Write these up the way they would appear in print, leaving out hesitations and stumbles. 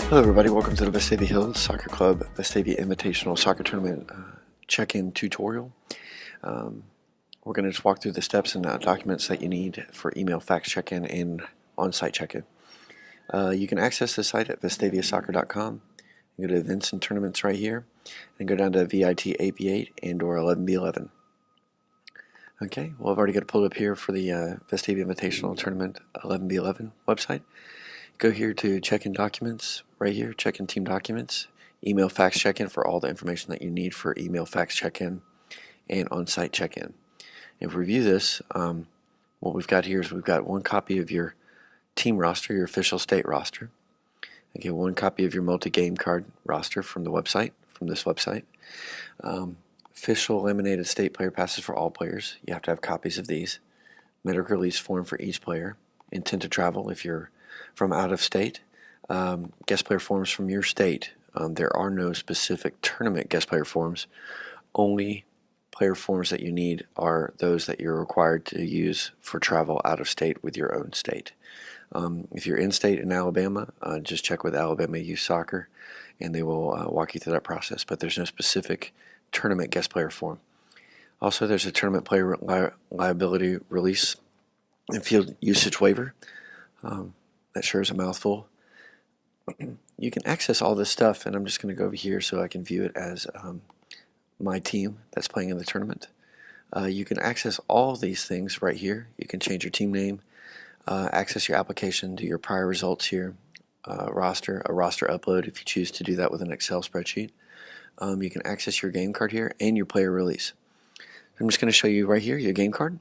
Hello everybody, welcome to the Vestavia Hills Soccer Club Vestavia Invitational Soccer Tournament check-in tutorial. We're going to just walk through the steps and documents that you need for email, fax check-in, and on-site check-in. You can access the site at vestaviasoccer.com. Go to events and tournaments right here, and go down to VIT 8v8 and or 11v11. Okay, well I've already got it pulled up here for the Vestavia Invitational Tournament 11v11 website. Go here to check-in documents, right here, check-in team documents, email fax check-in for all the information that you need for email fax check-in and on-site check-in. If we review this, what we've got here is we've got one copy of your team roster, your official state roster. Okay, one copy of your multi-game card roster from the website, from this website. Official laminated state player passes for all players. You have to have copies of these. Medical release form for each player. Intent to travel if you're from out of state. Guest player forms from your state. There are no specific tournament guest player forms. Only player forms that you need are those that you're required to use for travel out of state with your own state. If you're in state in Alabama, just check with Alabama Youth Soccer and they will walk you through that process, but there's no specific tournament guest player form. Also, there's a tournament player liability release and field usage waiver. That sure is a mouthful. You can access all this stuff, and I'm just going to go over here so I can view it as my team that's playing in the tournament. You can access all these things right here. You can change your team name, access your application, do your prior results here, a roster upload if you choose to do that with an Excel spreadsheet. You can access your game card here and your player release. I'm just going to show you right here your game card.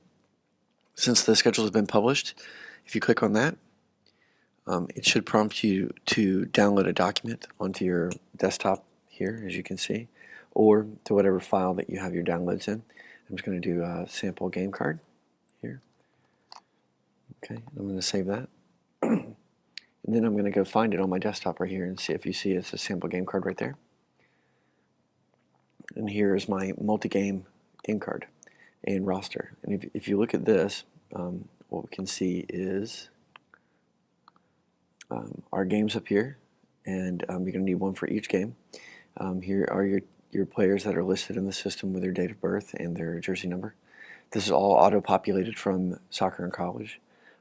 Since the schedule has been published, if you click on that, it should prompt you to download a document onto your desktop here, as you can see, or to whatever file that you have your downloads in. I'm just going to do a sample game card here. Okay, I'm going to save that. And then I'm going to go find it on my desktop right here and see if you see it's a sample game card right there. And here is my multi-game game card and roster. And if you look at this, what we can see is our games up here, and you're going to need one for each game. Here are your players that are listed in the system with their date of birth and their jersey number. This is all auto-populated from Soccer and College.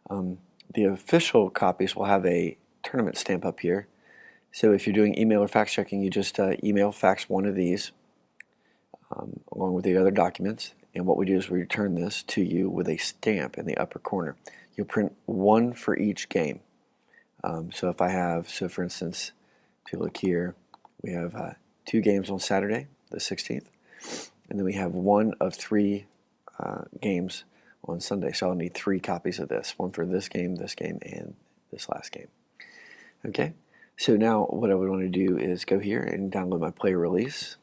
The official copies will have a tournament stamp up here. So if you're doing email or fax checking, you just email, fax one of these along with the other documents. And what we do is we return this to you with a stamp in the upper corner. You'll print one for each game. So for instance, if you look here, we have 2 games on Saturday, the 16th, and then we have one of 3 games on Sunday. So I'll need 3 copies of this, one for this game, and this last game. Okay, so now what I would want to do is go here and download my player release.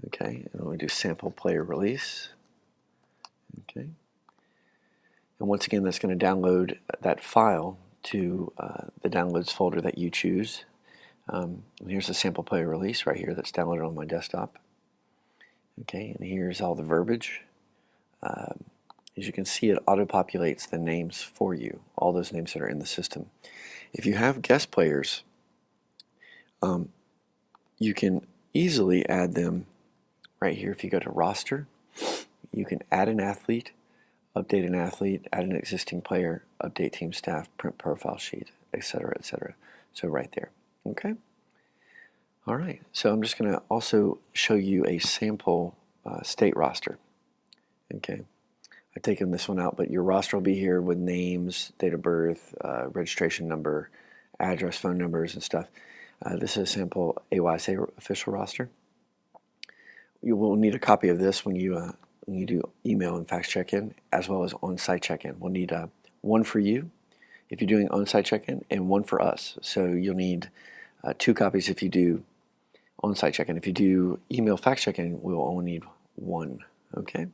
Okay, and I'm going to do sample player release. Okay. And once again, that's going to download that file to the downloads folder that you choose. And here's the sample player release right here that's downloaded on my desktop. Okay, and here's all the verbiage. As you can see, it auto-populates the names for you, all those names that are in the system. If you have guest players, you can easily add them right here. If you go to roster, you can add an athlete, update an athlete, add an existing player, update team staff, print profile sheet, etc., etc. So right there. Okay. All right. So I'm just going to also show you a sample state roster. Okay. I've taken this one out, but your roster will be here with names, date of birth, registration number, address, phone numbers, and stuff. This is a sample AYSA official roster. You will need a copy of this when you do email and fax check-in, as well as on-site check-in. We'll need one for you if you're doing on-site check-in, and one for us. So you'll need 2 copies if you do on-site check-in. If you do email fax check-in, we'll only need 1. Okay.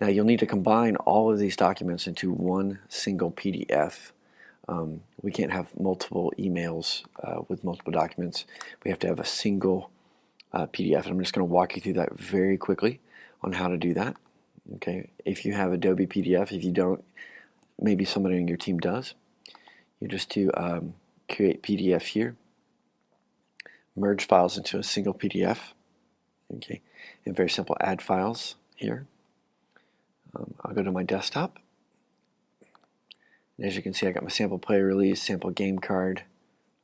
Now you'll need to combine all of these documents into one single PDF. We can't have multiple emails with multiple documents. We have to have a single PDF. And I'm just going to walk you through that very quickly on how to do that. Okay, if you have Adobe PDF, if you don't, maybe somebody on your team does. You just do create PDF here, merge files into a single PDF, okay, and very simple add files here. I'll go to my desktop, and as you can see I got my sample player release, sample game card,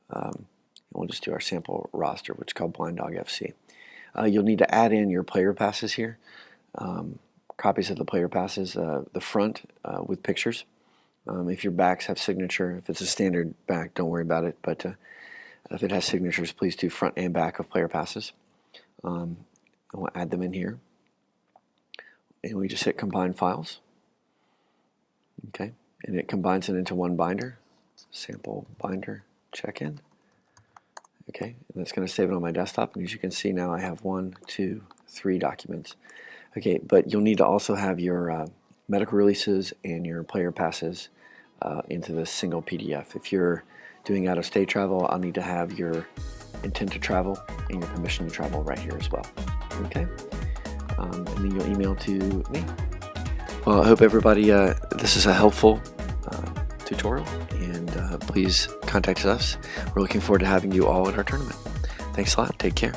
and we'll just do our sample roster, which is called Blind Dog FC. You'll need to add in your player passes here, copies of the player passes, the front with pictures. If your backs have signature, if it's a standard back, don't worry about it, but if it has signatures, please do front and back of player passes. And we'll add them in here. And we just hit combine files. Okay, and it combines it into one binder, sample binder check-in. Okay, and that's going to save it on my desktop, and as you can see now I have 1, 2, 3 documents. Okay, but you'll need to also have your medical releases and your player passes into this single PDF. If you're doing out-of-state travel, I'll need to have your intent to travel and your permission to travel right here as well. Okay, and then you'll email to me. Well, I hope everybody, this is a helpful tutorial, and please contact us. We're looking forward to having you all at our tournament. Thanks a lot. Take care.